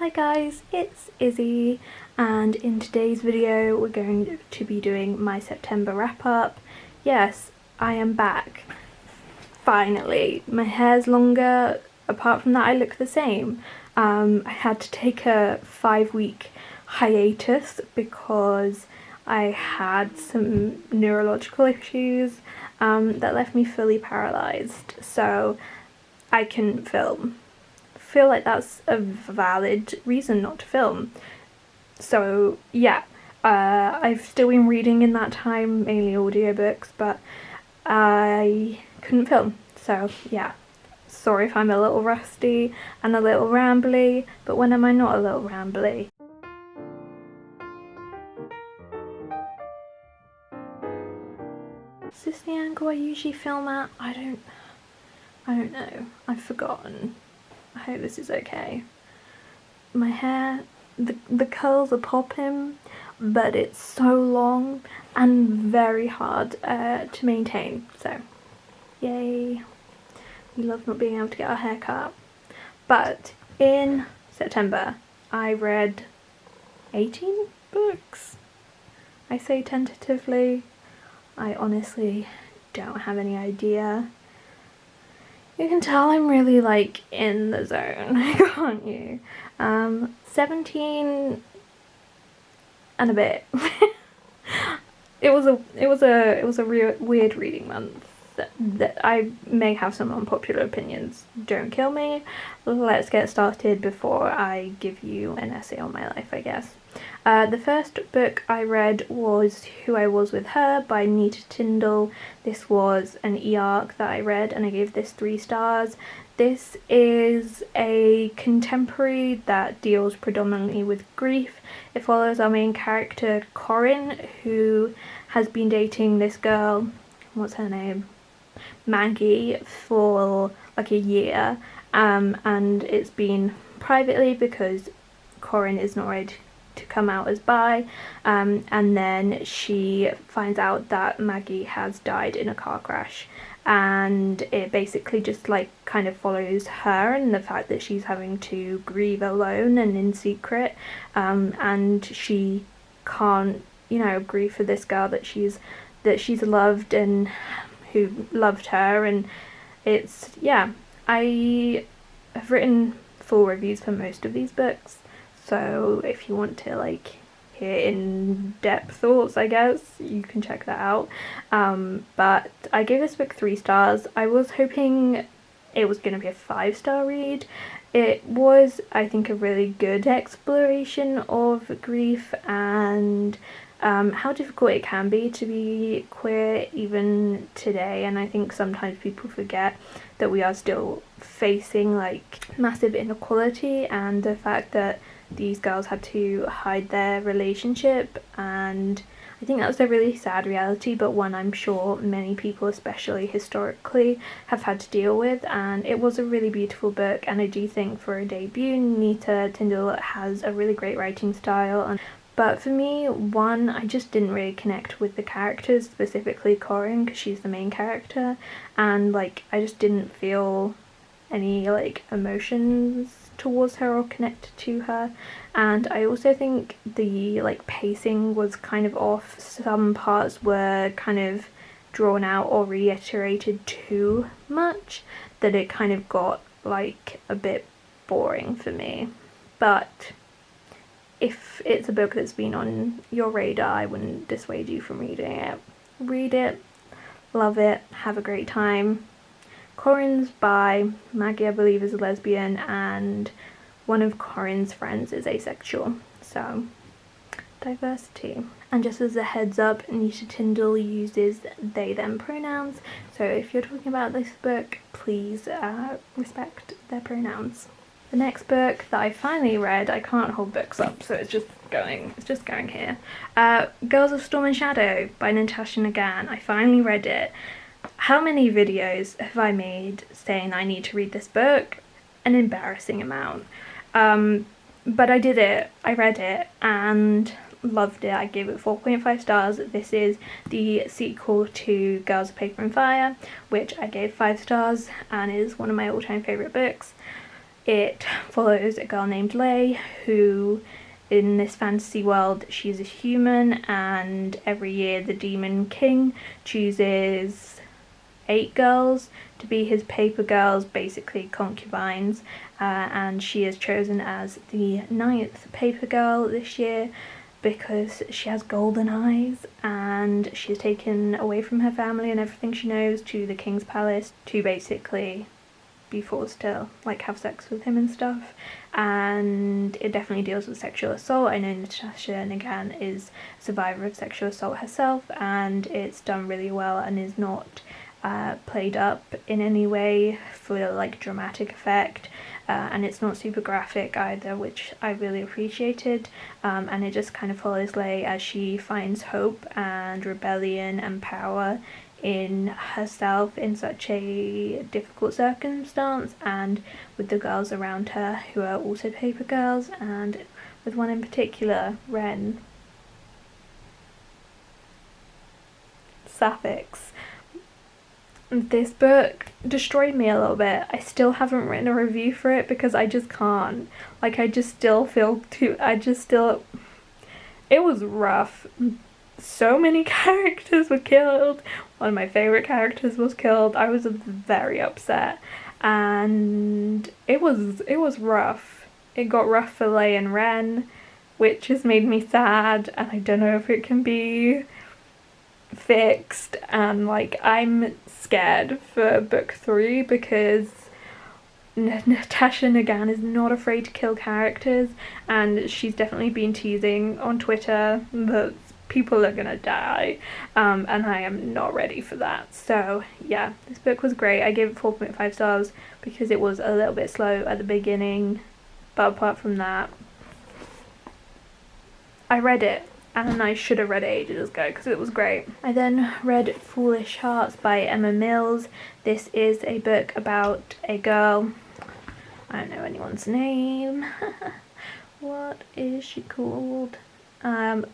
Hi guys, it's Izzy, and in today's video we're going to be doing my September wrap up. Yes, I am back. Finally. My hair's longer. Apart from that, I look the same. I had to take a 5-week hiatus because I had some neurological issues that left me fully paralysed, so I couldn't film. Feel like that's a valid reason not to film. So yeah, I've still been reading in that time, mainly audiobooks, but I couldn't film. So yeah, sorry if I'm a little rusty and a little rambly, but when am I not a little rambly? Is this the angle I usually film at? I don't know. I've forgotten. I hope this is okay. My hair, the curls are popping, but it's so long and very hard to maintain, so yay. We love not being able to get our hair cut. But in September I read 18 books. I say tentatively, I honestly don't have any idea. You can tell I'm really like in the zone, can't you? 17 and a bit. It was a real weird reading month. That I may have some unpopular opinions. Don't kill me. Let's get started before I give you an essay on my life, I guess. The first book I read was Who I Was With Her by Nita Tyndall. This was an e-arc that I read and I gave this 3 stars. This is a contemporary that deals predominantly with grief. It follows our main character Corinne, who has been dating this girl, what's her name? Maggie, for like a year, and it's been privately because Corinne is not ready to come out as bi, and then she finds out that Maggie has died in a car crash, and it basically just like kind of follows her and the fact that she's having to grieve alone and in secret, and she can't, you know, grieve for this girl that she's loved and who loved her. And it's, yeah, I have written full reviews for most of these books, so if you want to like hear in-depth thoughts, I guess you can check that out. But I gave this book 3 stars. I was hoping it was going to be a 5-star read. It was, I think, a really good exploration of grief and how difficult it can be to be queer even today, and I think sometimes people forget that we are still facing like massive inequality and the fact that these girls had to hide their relationship, and I think that's a really sad reality, but one I'm sure many people, especially historically, have had to deal with. And it was a really beautiful book, and I do think for a debut, Nita Tyndall has a really great writing style. But for me, one, I just didn't really connect with the characters, specifically Corinne, because she's the main character, and like I just didn't feel any like emotions towards her or connect to her. And I also think the like pacing was kind of off. Some parts were kind of drawn out or reiterated too much, that it kind of got like a bit boring for me. But if it's a book that's been on your radar, I wouldn't dissuade you from reading it. Read it, love it, have a great time. Corinne's bi, Maggie I believe is a lesbian, and one of Corinne's friends is asexual, so diversity. And just as a heads up, Nita Tyndall uses they them pronouns, so if you're talking about this book, please respect their pronouns. The next book that I finally read, I can't hold books up, so it's just going here. Girls of Storm and Shadow by Natasha Nagan. I finally read it. How many videos have I made saying I need to read this book? An embarrassing amount. But I did it. I read it and loved it. I gave it 4.5 stars. This is the sequel to Girls of Paper and Fire, which I gave 5 stars and is one of my all-time favourite books. It follows a girl named Lei who, in this fantasy world, she's a human, and every year the Demon King chooses 8 girls to be his paper girls, basically concubines, and she is chosen as the 9th paper girl this year because she has golden eyes and she's taken away from her family and everything she knows to the king's palace to basically be forced to like have sex with him and stuff. And it definitely deals with sexual assault. I know Natasha Nagan is a survivor of sexual assault herself, and it's done really well and is not played up in any way for like dramatic effect, and it's not super graphic either, which I really appreciated, and it just kind of follows Lei as she finds hope and rebellion and power in herself in such a difficult circumstance, and with the girls around her who are also paper girls, and with one in particular, Ren. Sapphics. This book destroyed me a little bit. I still haven't written a review for it because I just can't. Like, I just still feel it was rough. So many characters were killed. One of my favourite characters was killed. I was very upset, and it was rough. It got rough for Lei and Ren, which has made me sad, and I don't know if it can be fixed. And like, I'm scared for book 3 because Natasha Nagan is not afraid to kill characters, and she's definitely been teasing on Twitter that people are gonna die, and I am not ready for that. So yeah, this book was great. I gave it 4.5 stars because it was a little bit slow at the beginning, but apart from that, I read it, and I should have read it ages ago because it was great. I then read Foolish Hearts by Emma Mills. This is a book about a girl, I don't know anyone's name. What is she called?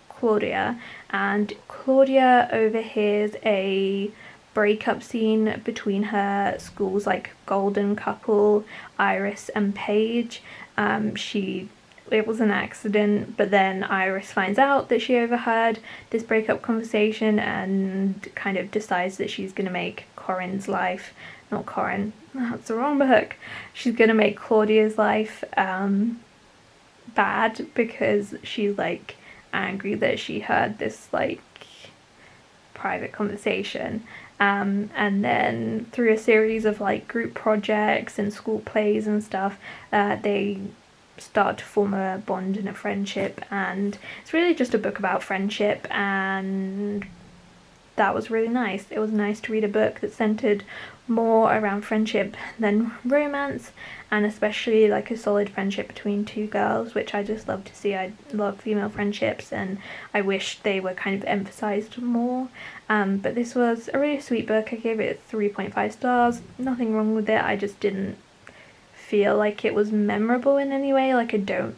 Claudia, and Claudia overhears a breakup scene between her school's like golden couple, Iris and Paige. It was an accident, but then Iris finds out that she overheard this breakup conversation and kind of decides that she's gonna make Corinne's life, not Corinne, that's the wrong book. She's gonna make Claudia's life bad because she's like angry that she heard this like private conversation, and then through a series of like group projects and school plays and stuff, they start to form a bond and a friendship, and it's really just a book about friendship, and that was really nice. It was nice to read a book that centered more around friendship than romance, and especially like a solid friendship between 2 girls, which I just love to see. I love female friendships, and I wish they were kind of emphasized more. But this was a really sweet book. I gave it 3.5 stars. Nothing wrong with it. I just didn't feel like it was memorable in any way. Like, I don't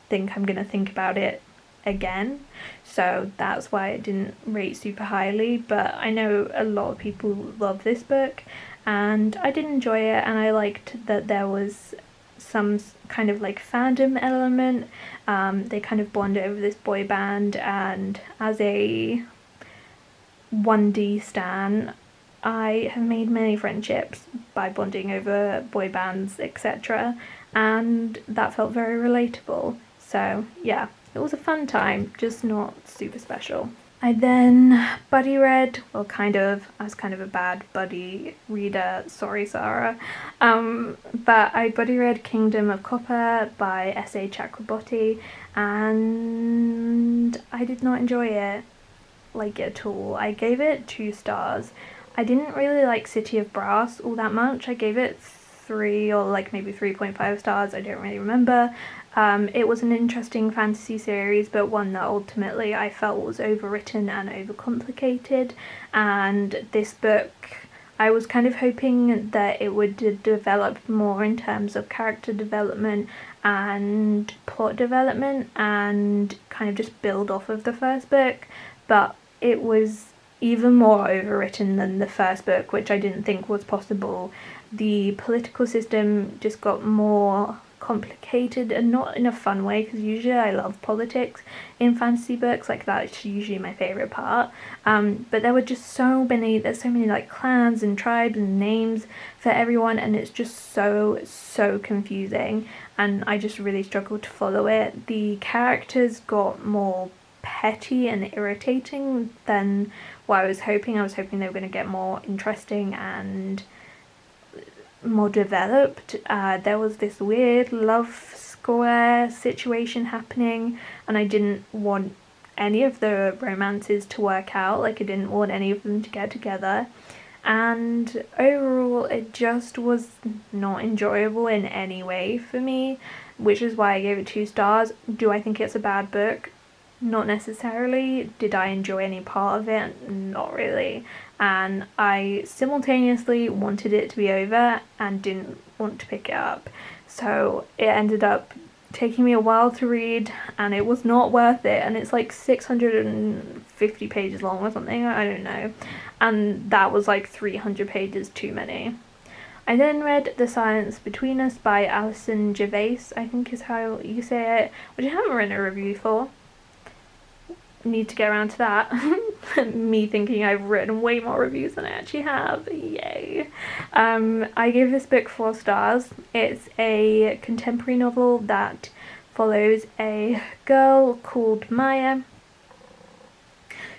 think I'm gonna think about it again, so that's why it didn't rate super highly. But I know a lot of people love this book, and I did enjoy it, and I liked that there was some kind of like fandom element. They kind of bonded over this boy band, and as a 1D stan, I have made many friendships by bonding over boy bands, etc., and that felt very relatable. So yeah, it was a fun time, just not super special. I then buddy read, well I was kind of a bad buddy reader, sorry Sarah, but I buddy read Kingdom of Copper by S.A. Chakraborty, and I did not enjoy it like at all. I gave it 2 stars. I didn't really like City of Brass all that much. I gave it 3 or like maybe 3.5 stars, I don't really remember. It was an interesting fantasy series, but one that ultimately I felt was overwritten and overcomplicated, and this book, I was kind of hoping that it would develop more in terms of character development and plot development and kind of just build off of the first book, but it was even more overwritten than the first book, which I didn't think was possible. the political system just got more complicated, and not in a fun way, because usually I love politics in fantasy books, like that's usually my favorite part, but there were just there's so many like clans and tribes and names for everyone, and it's just so confusing, and I just really struggled to follow it. The characters got more petty and irritating than what I was hoping. I was hoping they were going to get more interesting and more developed. There was this weird love square situation happening, and I didn't want any of the romances to work out. Like, I didn't want any of them to get together, and overall it just was not enjoyable in any way for me, which is why I gave it 2 stars. Do I think it's a bad book? Not necessarily. Did I enjoy any part of it? Not really. And I simultaneously wanted it to be over and didn't want to pick it up. So it ended up taking me a while to read, and it was not worth it. And it's like 650 pages long or something, I don't know. And that was like 300 pages too many. I then read The Silence Between Us by Alison Gervais, I think is how you say it, which I haven't written a review for. Need to get around to that. Me thinking I've written way more reviews than I actually have. Yay. I gave this book 4 stars. It's a contemporary novel that follows a girl called Maya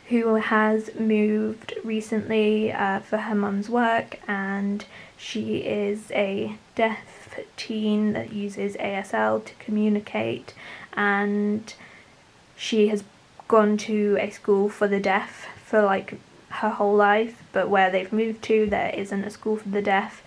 who has moved recently for her mum's work, and she is a deaf teen that uses ASL to communicate, and she has gone to a school for the deaf for like her whole life, but where they've moved to there isn't a school for the deaf,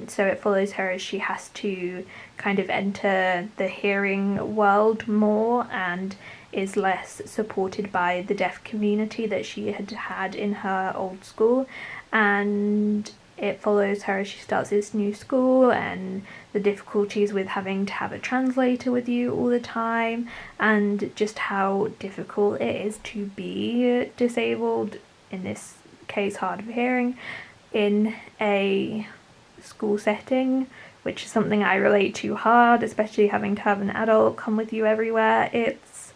so it follows her as she has to kind of enter the hearing world more and is less supported by the deaf community that she had in her old school, and it follows her as she starts this new school and the difficulties with having to have a translator with you all the time, and just how difficult it is to be disabled, in this case hard of hearing, in a school setting, which is something I relate to hard, especially having to have an adult come with you everywhere. It's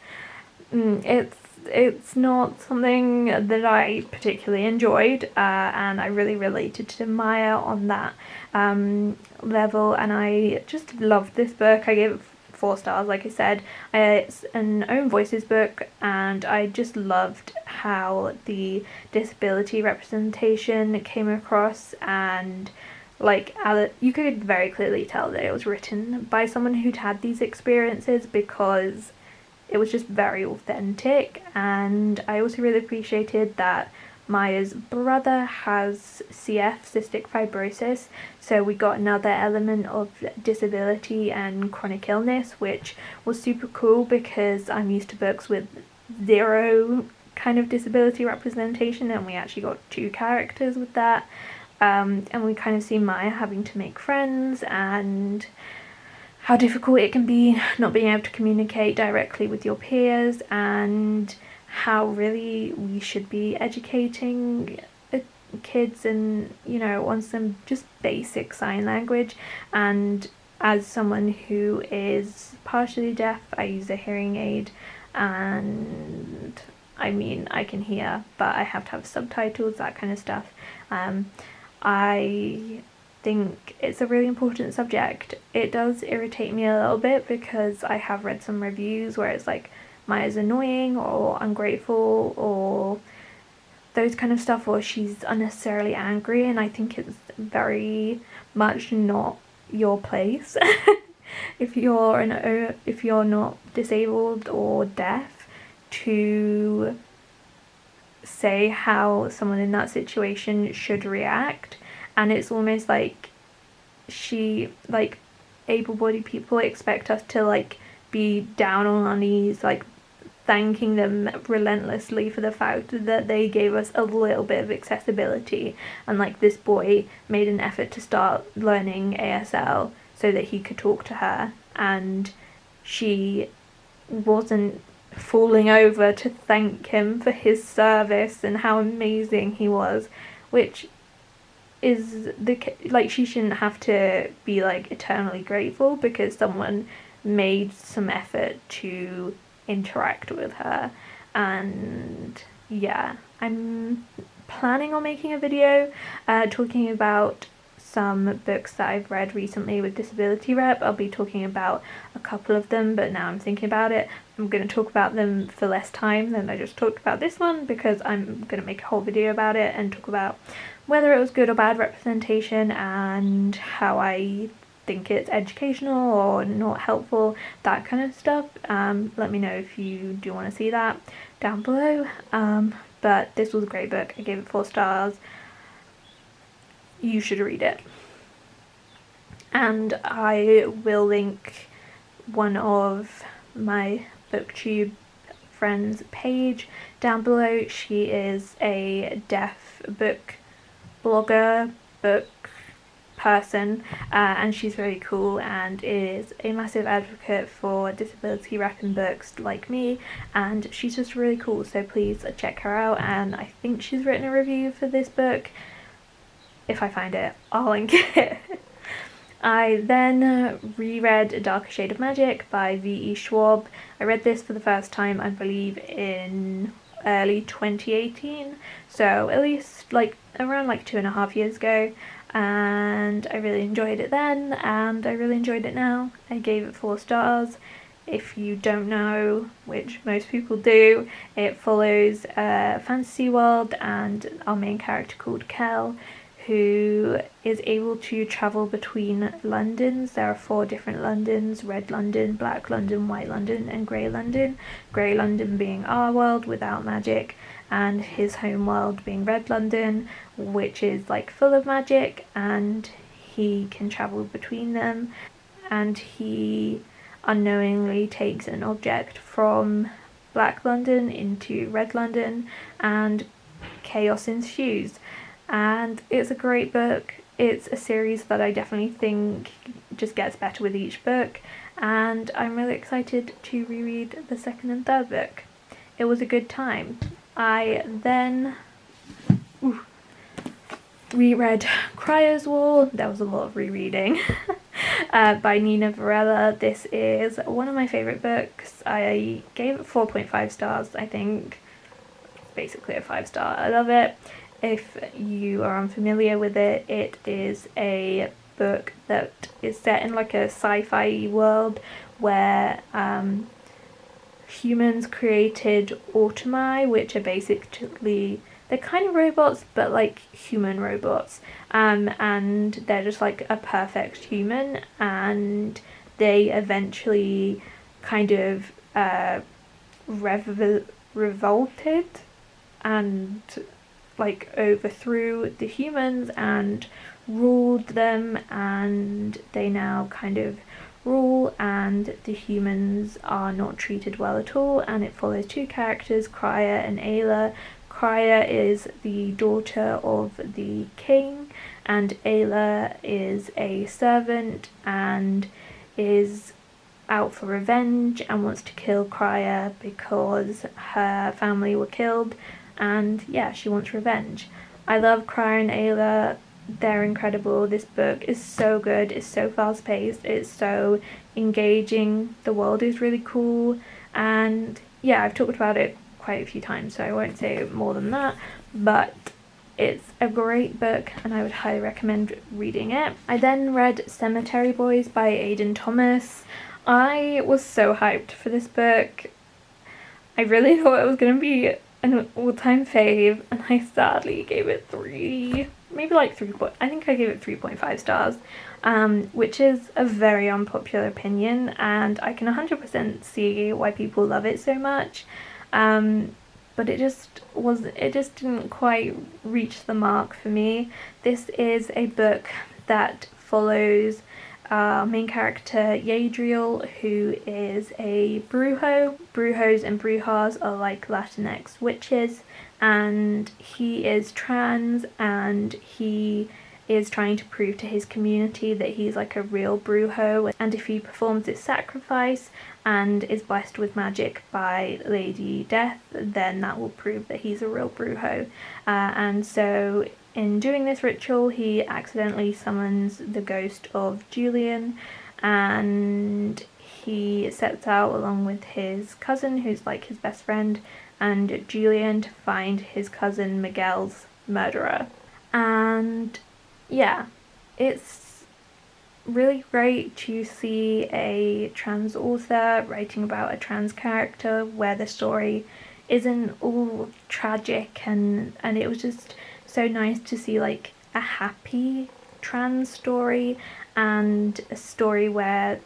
not something that I particularly enjoyed, and I really related to Maya on that level, and I just loved this book. I gave it 4 stars, like I said. It's an own voices book, and I just loved how the disability representation came across, and like you could very clearly tell that it was written by someone who'd had these experiences, because it was just very authentic. And I also really appreciated that Maya's brother has CF, cystic fibrosis, so we got another element of disability and chronic illness, which was super cool, because I'm used to books with 0 kind of disability representation, and we actually got 2 characters with that, and we kind of see Maya having to make friends, and how difficult it can be not being able to communicate directly with your peers, and how really we should be educating kids and, you know, on some just basic sign language. And as someone who is partially deaf, I use a hearing aid, and I mean, I can hear, but I have to have subtitles, that kind of stuff. I think it's a really important subject. It does irritate me a little bit, because I have read some reviews where it's like Maya's annoying or ungrateful or those kind of stuff, or she's unnecessarily angry, and I think it's very much not your place if you're not disabled or deaf, to say how someone in that situation should react. And it's almost like able-bodied people expect us to like be down on our knees, like thanking them relentlessly for the fact that they gave us a little bit of accessibility, and like this boy made an effort to start learning ASL so that he could talk to her, and she wasn't falling over to thank him for his service and how amazing he was, which is like, she shouldn't have to be like eternally grateful because someone made some effort to interact with her. And yeah, I'm planning on making a video talking about some books that I've read recently with disability rep. I'll be talking about a couple of them, but now I'm thinking about it, I'm going to talk about them for less time than I just talked about this one, because I'm going to make a whole video about it and talk about whether it was good or bad representation and how I think it's educational or not helpful, that kind of stuff. Let me know if you do want to see that down below. But this was a great book. I gave it 4 stars. You should read it. And I will link one of my booktube friends, Paige, down below. She is a deaf book blogger, book person, and she's very cool and is a massive advocate for disability wrapping books like me, and she's just really cool, so please check her out. And I think she's written a review for this book. If I find it, I'll link it. I then reread A Darker Shade of Magic by V.E. Schwab. I read this for the first time, I believe, in early 2018, so at least like around like 2.5 years ago, and I really enjoyed it then, and I really enjoyed it now. I gave it 4 stars. If you don't know, which most people do, it follows a fantasy world and our main character called Kel, who is able to travel between Londons. There are 4 different Londons: Red London, Black London, White London and Grey London. Grey London being our world without magic, and his home world being Red London, which is like full of magic, and he can travel between them. And he unknowingly takes an object from Black London into Red London, and chaos ensues. And it's a great book. It's a series that I definitely think just gets better with each book, and I'm really excited to reread the 2nd and 3rd book. It was a good time. I then reread Cryos Wall. There was a lot of rereading. By Nina Varela. This is one of my favourite books. I gave it 4.5 stars, I think. It's basically a 5-star. I love it. If you are unfamiliar with it, it is a book that is set in like a sci-fi world where humans created automi, which are basically, they're kind of robots, but like human robots, and they're just like a perfect human, and they eventually kind of revolted and like overthrew the humans and ruled them, and they now kind of rule, and the humans are not treated well at all. And it follows 2 characters, Crya and Ayla. Crya is the daughter of the king, and Ayla is a servant and is out for revenge and wants to kill Crya because her family were killed, and yeah, she wants revenge. I love Crya and Ayla. They're incredible. This book is so good. It's so fast paced. It's so engaging. The world is really cool, and yeah, I've talked about it quite a few times, so I won't say more than that, but it's a great book and I would highly recommend reading it. I then read Cemetery Boys by Aidan Thomas. I was so hyped for this book. I really thought it was going to be an all-time fave, and I sadly gave it 3, maybe like 3, I think I gave it 3.5 stars, which is a very unpopular opinion, and I can 100% see why people love it so much, but it just didn't quite reach the mark for me. This is a book that follows main character Yadriel, who is a brujo. Brujos and brujas are like Latinx witches, and he is trans, and he is trying to prove to his community that he's like a real brujo, and if he performs this sacrifice and is blessed with magic by Lady Death, then that will prove that he's a real brujo. And so in doing this ritual, he accidentally summons the ghost of Julian, and he sets out along with his cousin, who's like his best friend, and Julian to find his cousin Miguel's murderer. And yeah, it's really great to see a trans author writing about a trans character where the story isn't all tragic, and it was just so nice to see like a happy trans story, and a story where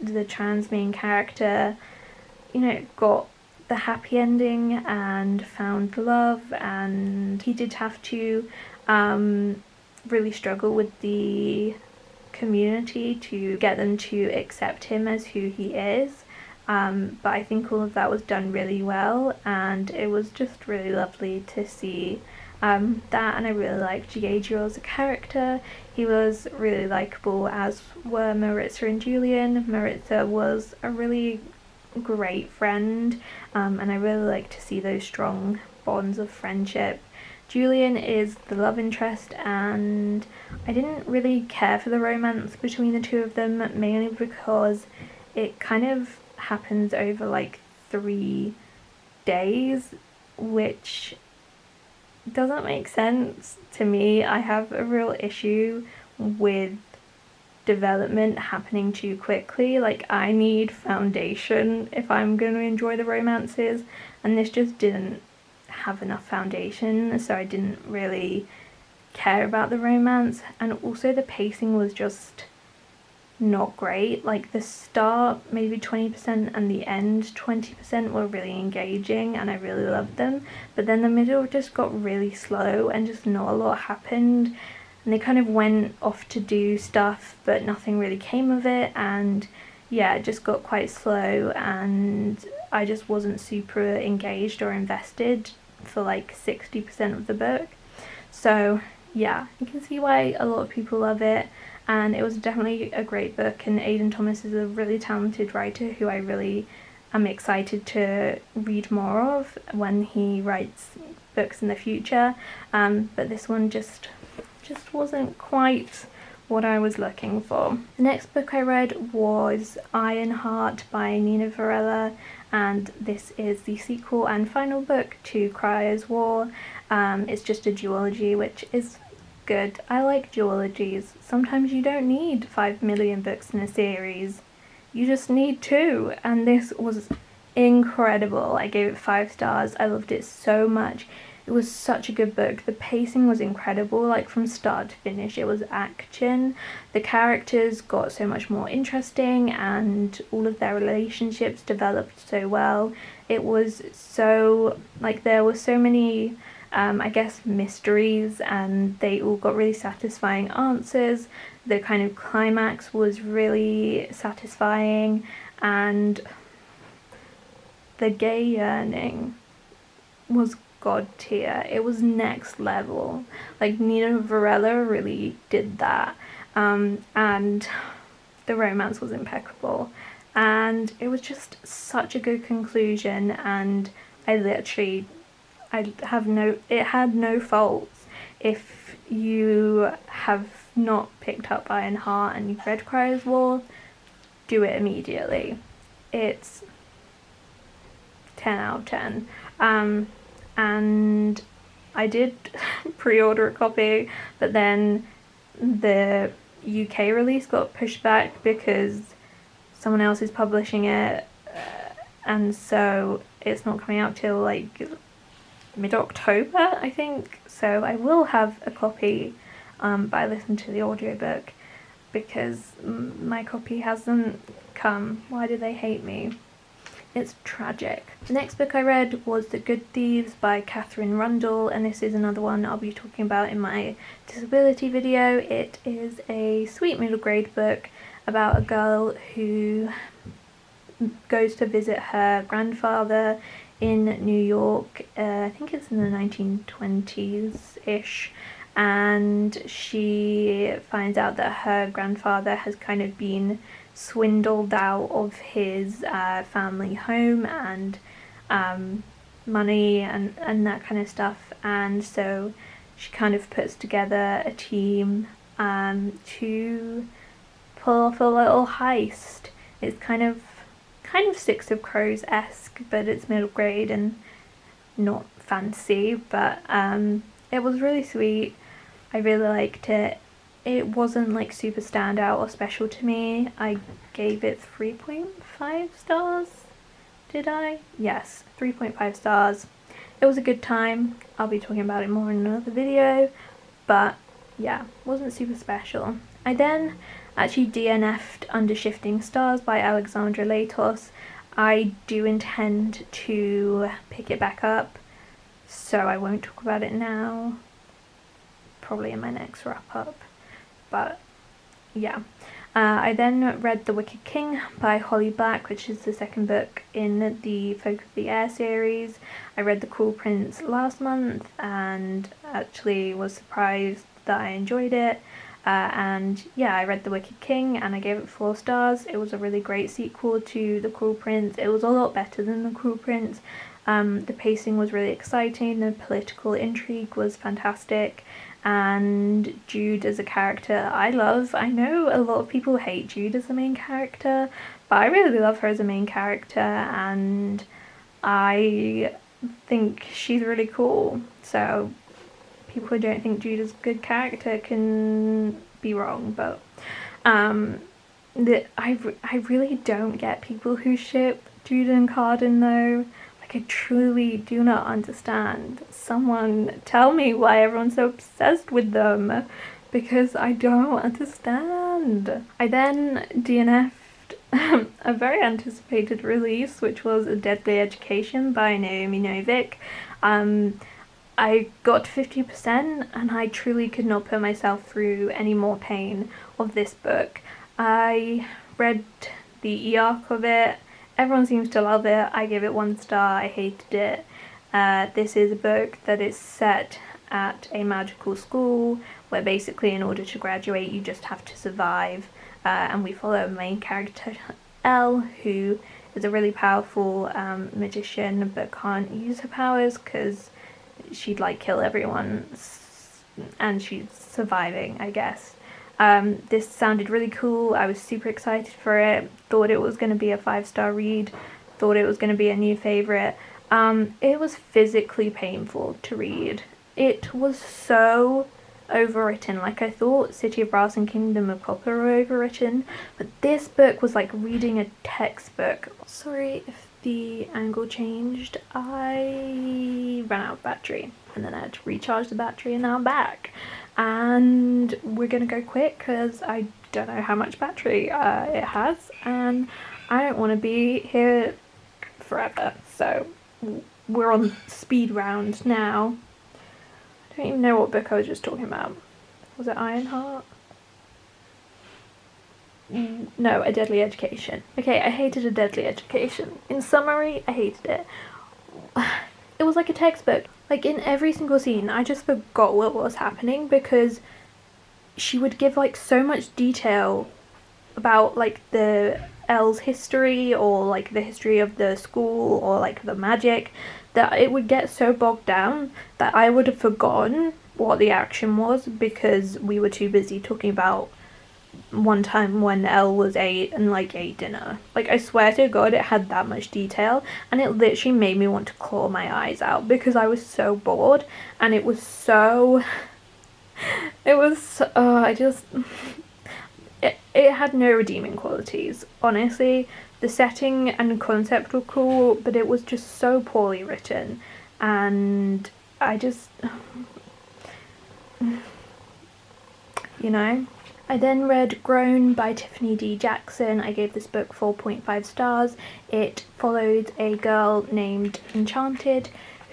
the trans main character, you know, got the happy ending and found love. And he did have to really struggle with the community to get them to accept him as who he is, but I think all of that was done really well, and it was just really lovely to see that. And I really liked Jaejo as a character. He was really likable, as were Maritza and Julian. Maritza was a really great friend, and I really like to see those strong bonds of friendship. Julian is the love interest, and I didn't really care for the romance between the two of them, mainly because it kind of happens over like 3 days, which doesn't make sense to me. I have a real issue with development happening too quickly. Like, I need foundation if I'm going to enjoy the romances, and this just didn't have enough foundation, so I didn't really care about the romance. And also the pacing was just not great. Like, the start maybe 20% and the end 20% were really engaging and I really loved them, but then the middle just got really slow and just not a lot happened, and they kind of went off to do stuff but nothing really came of it. And yeah, it just got quite slow, and I just wasn't super engaged or invested for like 60% of the book. So yeah, you can see why a lot of people love it, and it was definitely a great book. And Aidan Thomas is a really talented writer who I really am excited to read more of when he writes books in the future, but this one just wasn't quite what I was looking for. The next book I read was Ironheart by Nina Varela, and this is the sequel and final book to Cryos Wall. It's just a duology, which is good. I like duologies. Sometimes you don't need 5 million books in a series, you just need 2, and this was incredible. I gave it 5 stars. I loved it so much. It was such a good book. The pacing was incredible, like from start to finish. It was action. The characters got so much more interesting, and all of their relationships developed so well. It was so, like, there were so many I guess mysteries, and they all got really satisfying answers. The kind of climax was really satisfying, and the gay yearning was god tier. It was next level. Like, Nina Varela really did that, and the romance was impeccable, and it was just such a good conclusion. And it had no faults. If you have not picked up Ironheart and you've read Cryos Wall, do it immediately. It's 10 out of 10. And I did pre-order a copy, but then the UK release got pushed back because someone else is publishing it, and so it's not coming out till like mid-October, I think. So I will have a copy, but I listened to the audiobook because my copy hasn't come. Why do they hate me? It's tragic. The next book I read was The Good Thieves by Catherine Rundle, and this is another one I'll be talking about in my disability video. It is a sweet middle grade book about a girl who goes to visit her grandfather in New York. I think it's in the 1920s-ish, and she finds out that her grandfather has kind of been swindled out of his family home and money and that kind of stuff, and so she kind of puts together a team to pull off a little heist. It's kind of Six of Crows-esque, but it's middle grade and not fancy, but it was really sweet. I really liked it. It wasn't like super standout or special to me. I gave it 3.5 stars. Did I? Yes, 3.5 stars. It was a good time. I'll be talking about it more in another video, but yeah, wasn't super special. I then actually DNF'd Under Shifting Stars by Alexandra Latos. I do intend to pick it back up, so I won't talk about it now, probably in my next wrap up, but yeah. I then read The Wicked King by Holly Black, which is the second book in the Folk of the Air series. I read The Cruel Prince last month and actually was surprised that I enjoyed it. And yeah, I read The Wicked King and I gave it 4 stars. It was a really great sequel to The Cruel Prince. It was a lot better than The Cruel Prince. The pacing was really exciting, the political intrigue was fantastic, and Jude as a character I love. I know a lot of people hate Jude as the main character, but I really love her as a main character, and I think she's really cool. So people who don't think Jude is a good character can be wrong, but I really don't get people who ship Jude and Cardan though. Like, I truly do not understand. Someone tell me why everyone's so obsessed with them, because I don't understand. I then DNF'd a very anticipated release, which was A Deadly Education by Naomi Novik. I got 50% and I truly could not put myself through any more pain of this book. I read the e-arc of it. Everyone seems to love it. I gave it 1 star. I hated it. This is a book that is set at a magical school where basically in order to graduate you just have to survive. And we follow a main character, Elle, who is a really powerful magician but can't use her powers because she'd like kill everyone, and she's surviving, I guess. This sounded really cool. I was super excited for it. Thought it was going to be a 5-star read. Thought it was going to be a new favourite. It was physically painful to read. It was so overwritten. Like, I thought City of Brass and Kingdom of Copper were overwritten, but this book was like reading a textbook. Sorry if the angle changed. I ran out of battery and then I had to recharge the battery and now I'm back. And we're gonna go quick because I don't know how much battery it has and I don't want to be here forever. So we're on speed round now. I don't even know what book I was just talking about. Was it Ironheart? No, A Deadly Education. Okay, I hated A Deadly Education. In summary, I hated it. It was like a textbook. Like, in every single scene, I just forgot what was happening because she would give like so much detail about like the Elle's history or like the history of the school or like the magic that it would get so bogged down that I would have forgotten what the action was because we were too busy talking about one time when Elle was 8 and like ate dinner. Like, I swear to God it had that much detail and it literally made me want to claw my eyes out because I was so bored and it was so it had no redeeming qualities, honestly. The setting and concept were cool, but it was just so poorly written and I just you know. I then read Grown by Tiffany D. Jackson. I gave this book 4.5 stars. It follows a girl named Enchanted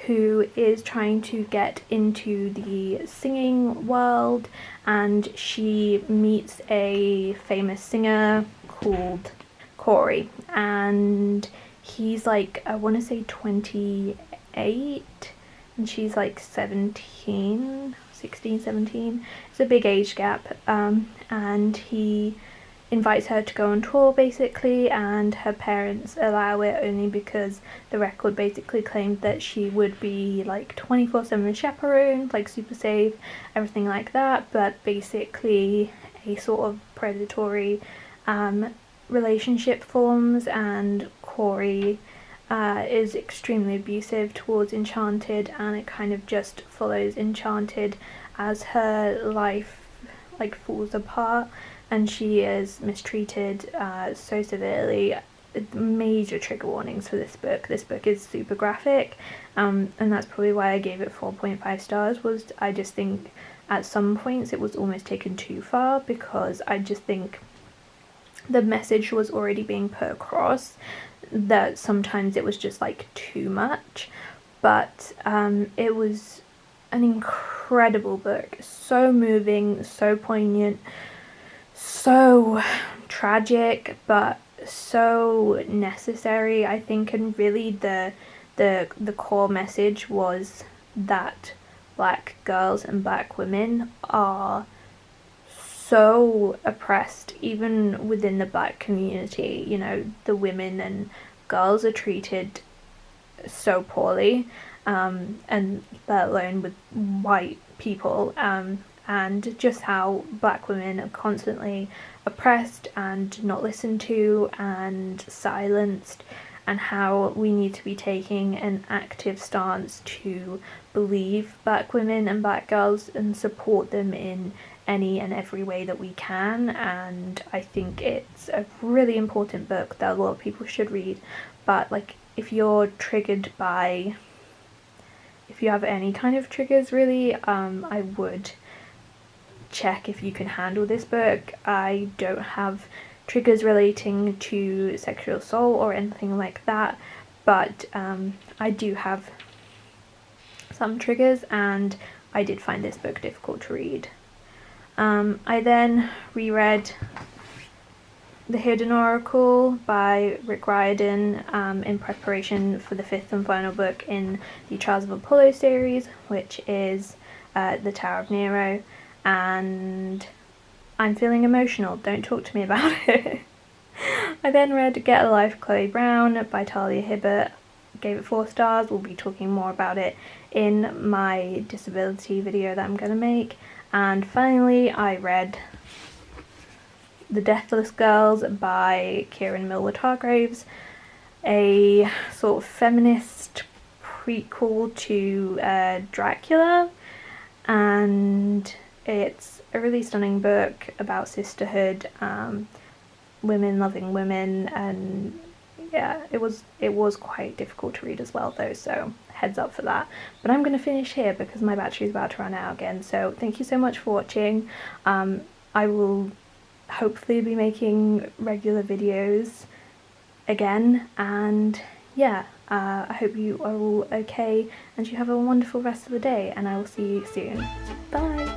who is trying to get into the singing world and she meets a famous singer called Corey and he's like, I want to say 28 and she's like 16, 17. It's a big age gap and he invites her to go on tour basically, and her parents allow it only because the record basically claimed that she would be like 24/7 chaperoned, like super safe, everything like that, but basically a sort of predatory relationship forms, and Corey is extremely abusive towards Enchanted, and it kind of just follows Enchanted as her life like falls apart and she is mistreated so severely. Major trigger warnings for this book. This book is super graphic, and that's probably why I gave it 4.5 stars. Was I just think at some points it was almost taken too far, because I just think the message was already being put across, that sometimes it was just like too much. But it was an incredible book, so moving, so poignant, so tragic, but so necessary, I think. And really the core message was that black girls and black women are so oppressed, even within the black community. You know, the women and girls are treated so poorly, and let alone with white people, and just how black women are constantly oppressed and not listened to and silenced, and how we need to be taking an active stance to believe black women and black girls and support them in any and every way that we can. And I think it's a really important book that a lot of people should read. But like, if you're triggered by, if you have any kind of triggers really, I would check if you can handle this book. I don't have triggers relating to sexual assault or anything like that, but I do have some triggers, and I did find this book difficult to read. I then reread The Hidden Oracle by Rick Riordan in preparation for the 5th and final book in the Trials of Apollo series, which is The Tower of Nero, and I'm feeling emotional. Don't talk to me about it. I then read Get a Life, Chloe Brown by Talia Hibbert. Gave it 4 stars. We'll be talking more about it in my disability video that I'm going to make. And finally, I read The Deathless Girls by Kieran Millward Hargraves, a sort of feminist prequel to Dracula, and it's a really stunning book about sisterhood, women loving women, and yeah, it was quite difficult to read as well though, so heads up for that. But I'm going to finish here because my battery's about to run out again. So thank you so much for watching. I will hopefully be making regular videos again, and yeah, I hope you are all okay and you have a wonderful rest of the day, and I will see you soon. Bye!